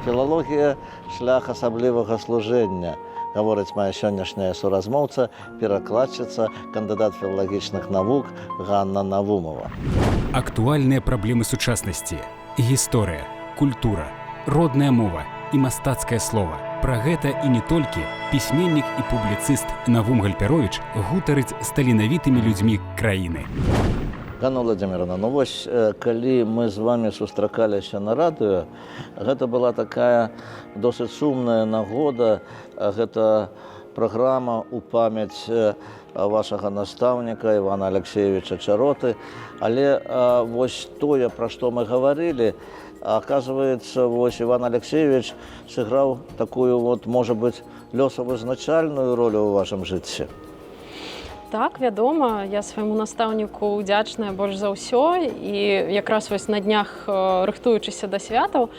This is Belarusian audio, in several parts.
Філалогія – шлях асаблівага служэння, гаворыць моя сённяшняя суразмоўца, перакладчыца, кандыдат філалагічных навук Ганна Навумова. Актуальныя праблемы сучаснасці, гісторыя, культура, родная мова і мастацкае слова. Пра гэта і не толькі пісьменнік і публіцыст Навум Гальперовіч гутарыць з таленавітымі людзьмі краіны. Ганна Владимировна, ну вось, калі мы з вами сустракаліся на радыё, гэта была такая досыць сумная нагода, гэта праграма ў памяць вашага настаўніка Івана Алексеевича Чароты, але вось тое, пра што мы гаварылі, оказывается, вось Иван Алексеевич сыграў такую вот, может быть, лёсавызначальную ролю ў вашым жыцці. Так, вядома, я свайму настаўніку ўдзячная больш за ўсё, і якраз вось на днях, рыхтуючыся да святаў,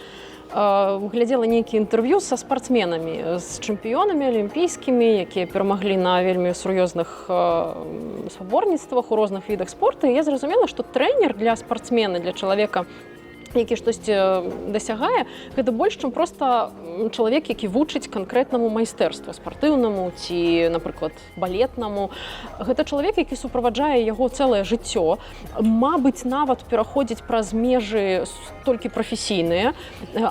глядзела нейкі інтэрв'ю са спартсменамі, з чэмпіёнамі алімпійскімі, якія перамаглі на вельмі сур'ёзных спаборніцтвах у розных відах спорту. І я зразумела, што трэнер для спартсмена, для чалавека, які штосьці дасягае, гэта больш, чым проста чалавек, які вучыць канкрэтнаму майстэрству спартыўнаму ці, напрыклад, балетнаму. Гэта чалавек, які суправаджае яго цэлае жыццё, мабыць, нават пераходзіць праз межы толькі прафесійныя,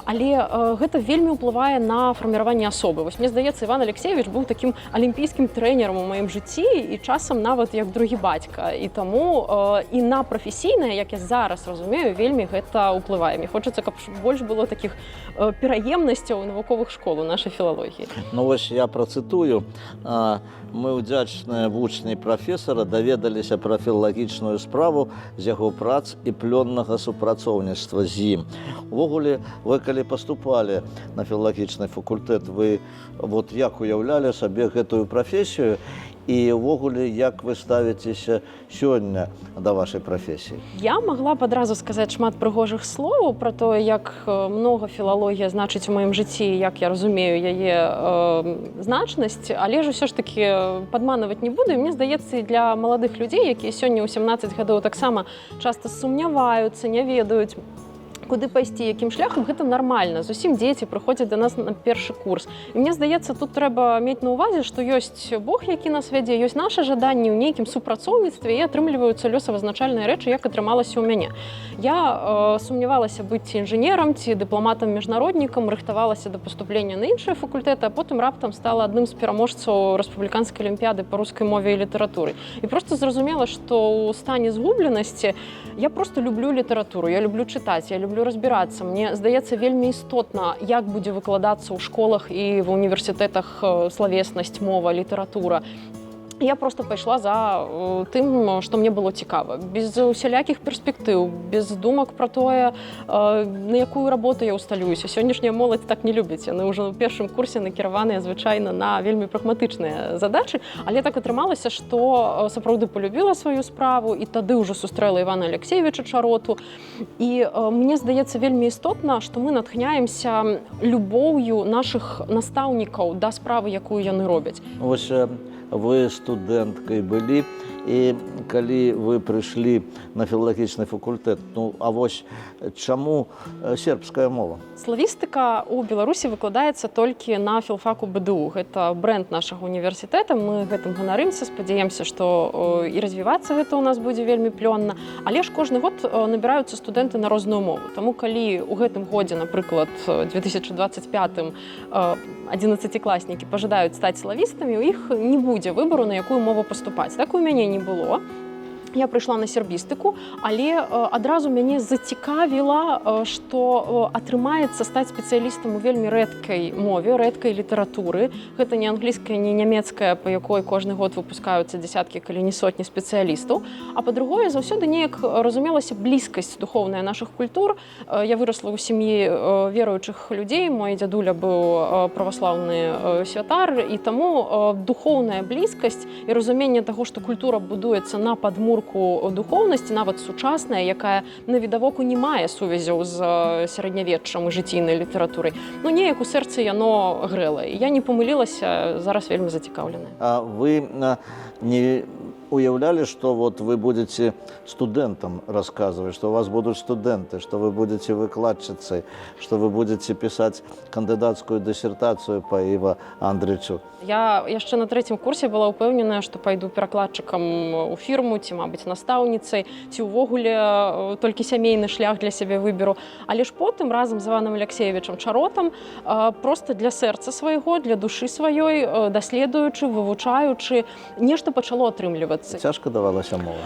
але гэта вельмі ўплывае на фарміраванне асобы. Вось мне здаецца, Іван Алексеевич быў такім алімпійскім трэнерам у маім жыцці і часам нават як другі бацька. І таму і на прафесійнае, як я зараз разумею, вельмі гэта ўплывае. Мне хочацца, каб больш было такіх пераемнасцяў навуковых школ у нашай філалогіі. Ну вось я працытую. Мы ўдзячныя вучні прафесара даведаліся пра філалагічную справу з яго прац і плённага супрацоўніцтва з ім. Увогуле, вы калі паступалі на філалагічны факультэт, вы вот як уяўлялі сабе гэтую прафесію і ўвогуле, як вы ставіцеся сёння да вашай прафесіі? Я магла б адразу сказаць шмат прыгожых словаў пра тое, як многа філалогія значыць у маім жыцці, як я разумею яе значнасць, але ж усё ж такі падманваць не буду. І мне здаецца, і для маладых людзей, якія сёння ў 17 гадоў таксама часта сумняваюцца, не ведаюць, куды пайсці, якім шляхам, гэта нармальна. Зусім дзеці прыходзяць да нас на першы курс. І мне здаецца, тут трэба мець на ўвазе, што ёсць Бог, які нас вядзе, ёсць наша жаданні ў нейкім супрацоўніцтве, і атрымліваюцца лёсавызначальныя рэчы, як атрымалася ў мяне. Я сумнявалася быць ці інжынерам, ці дыпламатам-міжнароднікам, рыхтавалася да паступлення на іншыя факультэты, а потым раптам стала адным з пераможцаў рэспубліканскай алімпіяды па рускай мове і літаратуры. І проста зразумела, што ў стане згубленасці я проста люблю літаратуру, я люблю чытаць, я люблю разбірацца. Мне здаецца, вельмі істотна, як будзе выкладацца ў школах і ва універсітэтах славеснасць, мова, літаратура. Я просто пайшла за тым, што мне было цікава. Без усялякіх перспектыў, без думак пра тое, на якую работу я ўсталююся. Сённяшняя моладзь так не любіць. Яны ўжо ў першым курсе накіраваныя звычайна на вельмі прагматычныя задачы. Але так атрымалася, што сапраўды полюбіла сваю справу, і тады ўжо сустрэла Івана Алексеевича Чароту. І мне здаецца вельмі істотна, што мы натхняемся любоўю нашых настаўнікаў да справы, якую яны робяць. Вось вы студэнткай былі, і калі вы прыйшлі на філалагічны факультэт, ну, а вось чаму сербская мова? Славістыка ў Беларусі выкладаецца толькі на філфаку БДУ. Гэта брэнд нашага універсітэта, мы гэтым ганарымся, спадзяемся, што і развівацца гэта ў нас будзе вельмі плённа. Але ж кожны год набіраюцца студэнты на розную мову. Таму калі ў гэтым годзе, напрыклад, 2025-м 11-класнікі пажадаюць стаць славістамі, у іх не будзе выбару, на якую мову паступаць. Так у мяне не было. Я прыйшла на сербістыку, але адразу мяне зацікавіла, што атрымаецца стаць спецыялістам у вельмі рэдкай мове, рэдкай літаратуры. Гэта не англійская, не нямецкая, па якой кожны год выпускаюцца дзясяткі, калі не сотні спецыялістаў. А па-другое, заўсёды неяк разумелася блізкасць духоўная нашых культур. Я вырасла ў сям'і веруючых людзей, мой дзядуля быў праваслаўны святар, і таму духоўная блізкасць і разуменне таго, што культура будуецца на падмурку навідавоку духоўнасць, нават сучасная, якая навідавоку не мае сувязяў з сярэднявеччам і жыційнай літаратурай. Ну, неяк у сэрцы яно грэла. Я не памылілася, зараз вельмі зацікаўленая. А вы не уявляли, что вот вы будете студентам рассказывать, что у вас будут студенты, что вы будете выкладчицей, что вы будете писать кандидатскую диссертацию по Іва Андрычу? Я яшчэ на 3-м курсе была ўпэўненая, што пайду перакладчыкам у фірму, ці, мабыць, настаўніцай, ці ўвогуле толькі сямейны шлях для сябе выберу. Але ж потым разам з Іванам Алексеевичам Чаротам проста для сэрца свайго, для душы сваёй, даследуючы, вывучаючы, нешта пачало атрымлівацца. Цяжка давалася мова?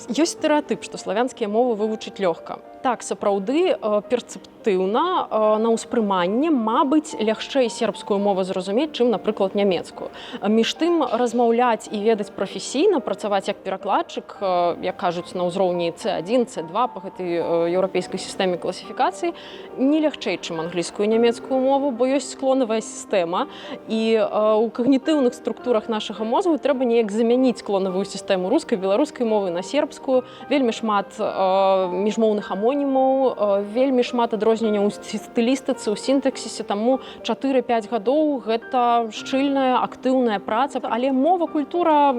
Ёсць стэрэатып, што славянскія мовы вывучыць лёгка. Так, сапраўды, перцэптыўна на ўспрыманне, мабыць, лягчэй сербскую мову зразумець, чым, напрыклад, нямецкую. Між тым, размаўляць і ведаць прафесійна, працаваць як перакладчык, як кажуць, на ўзроўні C1, C2 па гэтай еўрапейскай сістэме класіфікацыі, не лягчэй, чым англійскую і нямецкую мову, бо ёсць склонавая сістэма, і ў когнітыўных структурах нашага мозгу трэба неяк замяніць склонавую сістэму рускай, беларускай мовы на сербскую. Вельмі шмат міжмоўных амонімаў, вельмі шмат адрозненняў у стылістыцы, у сінтаксісе, таму 4-5 гадоў гэта шчыльная, актыўная праца. Але мова, культура,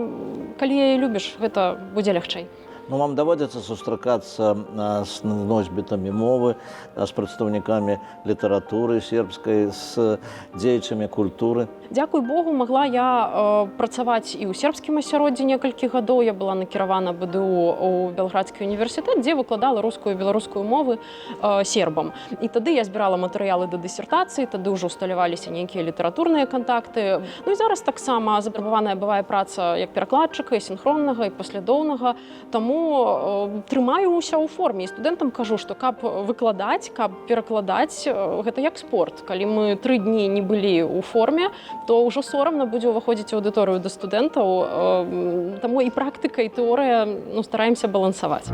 калі яе любіш, гэта будзе лягчэй. Ну, вам даводзіцца сустракацца з носьбітамі мовы, з прадстаўнікамі літаратуры сербскай, з дзеячамі культуры? Дзякуй Богу, магла я працаваць і ў сербскім асяроддзі некалькі гадоў. Я была накіравана БДУ ў Белградскі універсітэт, дзе выкладала рускую і беларускую мовы сербам. І тады я збірала матэрыялы да дысертацыі, тады ўжо ўсталяваліся нейкія літаратурныя кантакты. Ну і зараз таксама запрабаваная бывае праца як перакладчыка, і сінхроннага, і паслядоўнага. Таму трымаюся ў форме. І студэнтам кажу, што каб выкладаць, каб перакладаць, гэта як спорт. Калі мы 3 дні не былі ў форме, то ўжо сорамна будзе ўваходзіць у аўдыторыю да студэнтаў. Таму і практыка, і тэорыя стараемся балансаваць.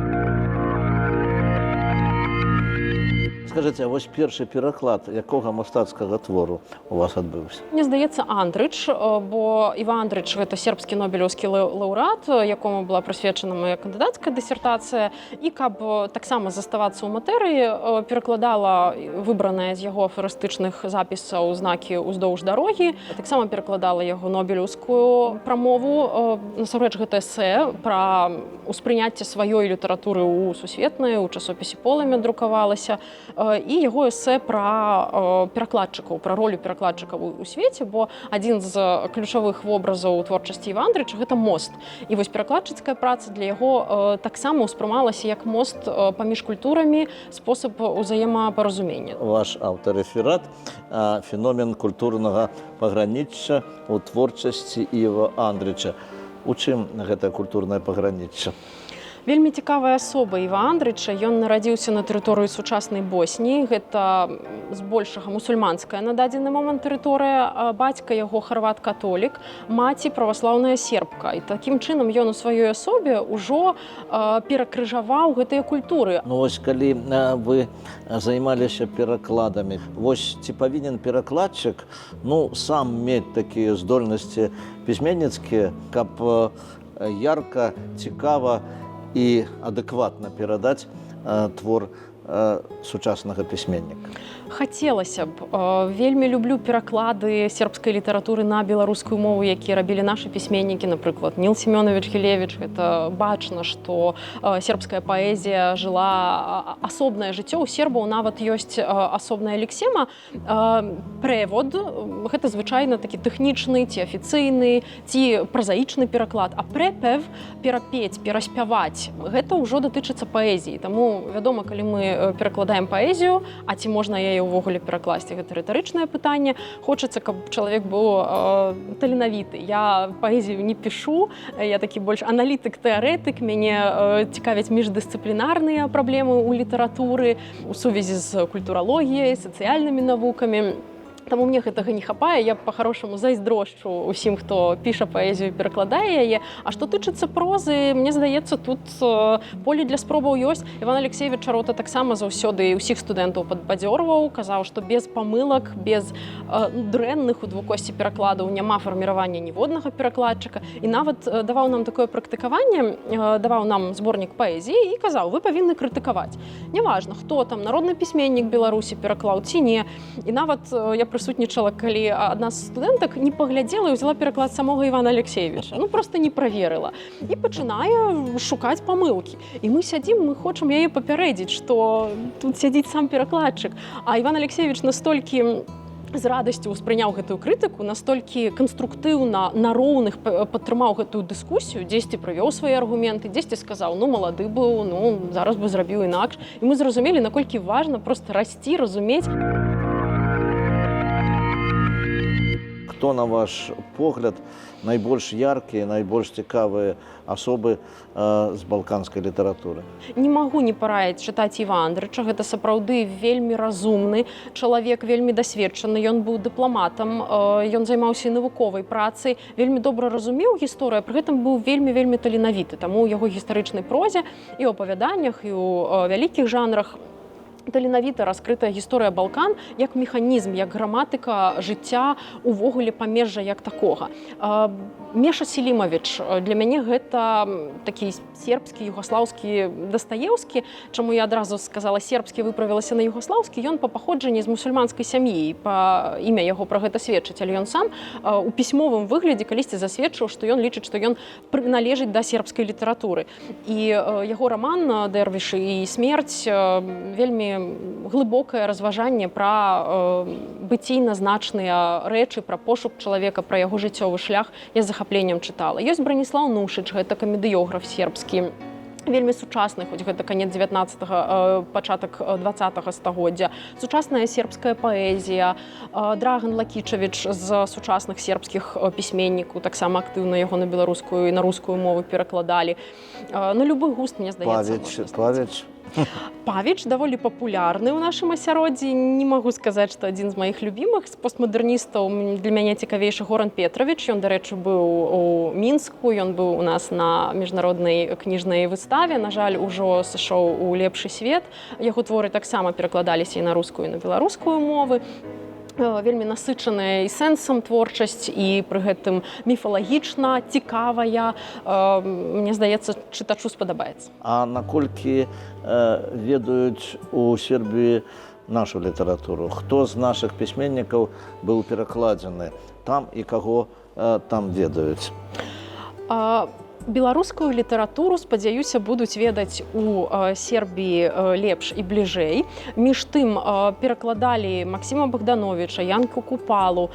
Скажите, а вось першы пераклад якога мастацкага твору у вас адбыўся? Мне здаецца, Андрыч, бо Іва Андрыч – гэта сербскі нобелеўскі лаўрэат, якому была прысвечана моя кандыдацкая дысертацыя. І каб таксама заставацца ў матэрыі, перакладала выбраныя з яго афарыстычных запісаў знакі ўздоўж дарогі. Таксама перакладала яго нобелеўскую прамову. Насамрэч, гэта эсэ пра ўспрыняцце сваёй літаратуры ў сусветнай, у часопісе «Полымя» друкавалася. І яго эсэ пра перакладчыкаў, пра ролю перакладчыкаў у свеце, бо адзін з ключавых вобразаў творчасці Іва Андрыча – гэта мост. І вось перакладчыцкая праца для яго таксама ўспрымалася як мост паміж культурамі, спосаб узаемапаразумення. Ваш аўтарэферат «Феномен культурнага пагранічча ў творчасці Іва Андрыча». У чым гэта культурнае пагранічча? Вельмі цікавая асоба Іва Андрыча. Ён нарадзіўся на тэрыторыі сучаснай Босніі. Гэта збольшага мусульманская на дадзены момант тэрыторыя. Бацька яго харват-католік, маці праваслаўная сербка. І такім чынам ён у сваёй асобе ўжо перакрыжаваў гэтыя культуры. Ну вось калі вы займаліся перакладамі, вось ці павінен перакладчык сам мець такія здольнасці пісьменніцкія, каб ярка, цікава і адэкватна перадаць твор сучаснага пісьменніка? Хацелася б. Вельмі люблю пераклады сербскай літаратуры на беларускую мову, якія рабілі нашы пісьменнікі, напрыклад, Ніл Семёнович Гілевіч. Гэта бачна, што сербская паэзія жыла асобнае жыццё. У сербаў нават ёсць асобная лексема. Прэвод – гэта звычайна такі тэхнічны ці афіцыйны, ці празаічны пераклад. А прэпев – перапець, пераспяваць – гэта ўжо датычыцца паэзіі. Таму, вядома, калі мы перакладаем паэзію, а ці можна яе ўвогуле перакласці, гэта рытарычнае пытанне. Хочацца, каб чалавек быў таленавіты. Я паэзію не пішу, я такі больш аналітык-тэарэтык. Мяне цікавяць міждысцыплінарныя праблемы ў літаратуры, у сувязі з культуралогіяй, сацыяльнымі навукамі. Таму мне гэтага не хапае, я па-харошаму зайздрошчу ўсім, хто піша паэзію, перакладае яе. А што тычыцца прозы, мне здаецца, тут поле для спробаў ёсць. Іван Алексеевич Чарота таксама заўсёды ўсіх студэнтаў падбадзёрваў, казаў, што без памылак, без дрэнных у двукосці перакладаў няма фарміравання ніводнага перакладчыка. І нават даваў нам такое практыкаванне, даваў нам зборнік паэзіі і казаў, вы павінны крытыкаваць. Няважна, хто там, народны пісьменнік Беларусі пераклаў ці не. І нават я прысутнічала, калі адна з студэнтак не паглядзела і ўзяла пераклад самога Івана Алексеевича. Ну, проста не праверыла. І пачынае шукаць памылкі. І мы сядзім, мы хочам яе папярэдзіць, што тут сядзіць сам перакладчык. А Іван Алексеевич настолькі з радасцю ўспрыняў гэтую крытыку, настолькі канструктыўна, на роўных падтрымаў гэтую дыскусію, дзесьці прывёў свае аргументы, дзесьці сказаў, ну, малады быў, ну, зараз бы зрабіў інакш. І мы зразумелі, наколькі важна проста расці, разумець. Хто, на ваш погляд, найбольш яркія, найбольш цікавыя асобы з балканскай літаратуры? Не магу не параіць чытаць Іва Андрыча. Гэта сапраўды вельмі разумны чалавек, вельмі дасведчаны. Ён быў дыпламатам, ён займаўся і навуковай працай, вельмі добра разумеў гісторыю, пры гэтым быў вельмі таленавіты. Таму ў яго гістарычнай прозе і ў апавяданнях, і ў вялікіх жанрах таленавіта раскрытая гісторыя Балкан як механізм, як граматыка жыцця, увогуле памежжа як такога. Меша Селімавіч для мяне гэта такі сербскі, югаслаўскі Дастаеўскі, чаму я адразу сказала сербскі, выправілася на югаслаўскі, ён па паходжанні з мусульманскай сям'і, па імя яго пра гэта сведчыць, але ён сам у пісьмовым выглядзе калісьці засведчыў, што ён лічыць, што ён прыналежыць да сербскай літаратуры. І яго раман «Дэрвішы і смерць» вельмі глыбокае разважанне пра быційна-значныя рэчы, пра пошук чалавека, пра яго жыццёвы шлях я з захапленнем чытала. Ёсць Браніслаў Нушыч, гэта камедыёграф сербскі, вельмі сучасны, хоць гэта канец 19-га, пачатак 20-га стагоддзя. Сучасная сербская паэзія. Драган Лакічавіч з сучасных сербскіх пісьменнікаў, таксама актыўна яго на беларускую і на рускую мову перакладалі. На любы густ, мне здаецца. Павіч даволі папулярны ў нашым асяроддзі. Не магу сказаць, што адзін з маіх любімых. З постмадэрністаў для мяне цікавейшы Горан Петравіч. Ён, дарэчы, быў у Мінску, ён быў у нас на міжнароднай кніжнай выставе. На жаль, ужо сышоў у лепшы свет. Яго творы таксама перакладаліся і на рускую, і на беларускую мовы. Вельмі насычаная і сэнсам творчасць, і пры гэтым міфалагічна, цікавая. Мне здаецца, чытачу спадабаецца. А наколькі ведаюць у Сербіі нашу літаратуру? Хто з нашых пісьменнікаў быў перакладзены там і каго там ведаюць? Беларускую літаратуру, спадзяюся, будуць ведаць у Сербіі лепш і бліжэй. Між тым перакладалі Максіма Богдановича, Янку Купалу,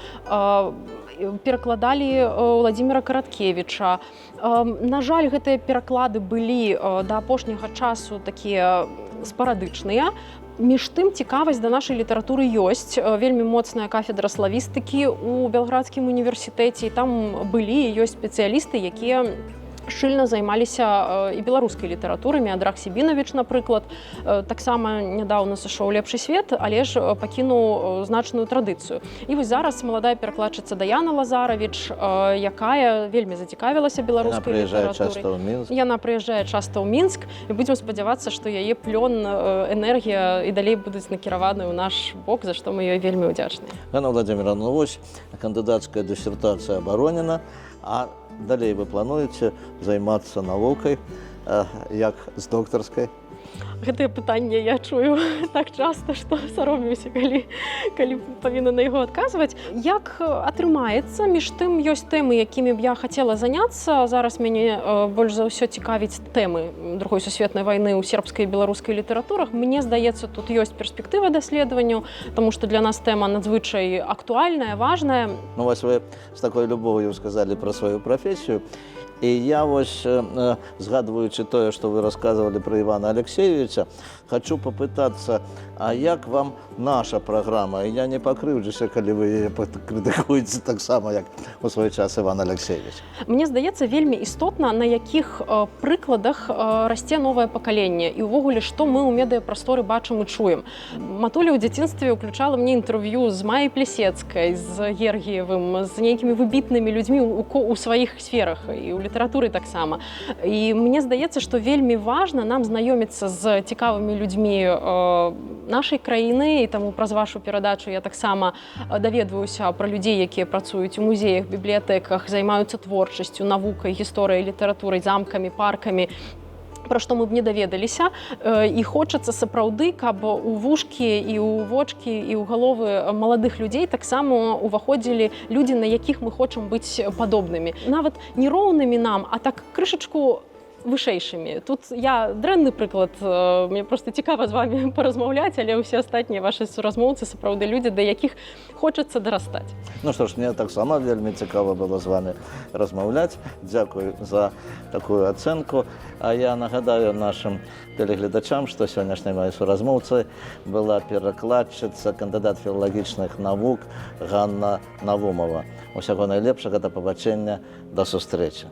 перакладалі Владзіміра Караткевіча. На жаль, гэтыя пераклады былі да апошняга часу такія спарадычныя. Між тым, цікавасць да нашай літаратуры ёсць. Вельмі моцная кафедра славістыкі ў Белградскім універсітэце. І там былі і ёсць спецыялісты, якія шчыльна займаліся і беларускай літаратурай. Меадрах Сібінавіч, напрыклад, таксама нядаўна сышоў у лепшы свет, але ж пакінуў значную традыцыю. І вось зараз маладая перакладчыца Даяна Лазаравіч, якая вельмі зацікавілася беларускай літаратурай. Яна прыязджае часта ў Мінск, і будзем спадзявацца, што яе плён, энергія і далей будуць накіраваны ў наш бок, за што мы ёй вельмі ўдзячныя. Ганна Владимировна, ну вось кандыдацкая дысертацыя абаронена, а далей вы плануеце займацца навукай, як з доктарскай? Гэтае пытанне я чую так часта, што саромеюся, калі павінна на яго адказваць. Як атрымаецца, між тым ёсць тэмы, якімі б я хацела заняцца. Зараз мяне больш за ўсё цікавіць тэмы Другой сусветнай вайны ў сербскай і беларускай літаратурах. Мне здаецца, тут ёсць перспектыва даследаванняў, таму што для нас тэма надзвычай актуальная, важная. Ну, вось вы з такой любов'ю сказалі пра сваю прафесію. І я ось, згадуючи тое, што вы расказвалі пра Івана Алексеевича, хочу попытаться, а як вам наша праграма? І я не пакрыўджуся, калі вы яе крытыкуеце таксама, як у свой час Іван Алексеевич. Мне здаецца, вельмі істотна, на якіх прыкладах расце новае пакаленне і ўвогуле, што мы ў медыапрасторы бачым і чуем. Матуля ў дзяцінстве ўключала мне інтэрв'ю з Майяй Плесецкай, з Гергіевым, з нейкімі выбітнымі людзьмі у сваіх сферах і ў літаратуры таксама. І мне здаецца, што вельмі важна нам знаёміцца з цікавымі людзьмі нашай краіны, і таму праз вашу перадачу я таксама даведваюся пра людзей, якія працуюць у музеях, бібліятэках, займаюцца творчасцю, навукай, гісторыяй, літаратурай, замкамі, паркамі, пра што мы б не даведаліся. І хочацца сапраўды, каб у вушкі і ў вочкі і ў галовы маладых людзей таксама ўваходзілі людзі, на якіх мы хочам быць падобнымі. Нават не роўнымі нам, а так крышачку вышэйшымі. Тут я дрэнны прыклад, мне проста цікава з вамі паразмаўляць, але ўсе астатнія вашы суразмоўцы сапраўды людзі, да якіх хочацца дарастаць. Ну што ж, мне таксама вельмі цікава было з вами размаўляць. Дзякуй за такую ацэнку. А я нагадаю нашым тэлегледачам, што сённяшняй маёй суразмоўцай была перакладчыца, кандыдат філалагічных навук Ганна Навумова. Усяго найлепшага, да пабачэння, да сустрэчы.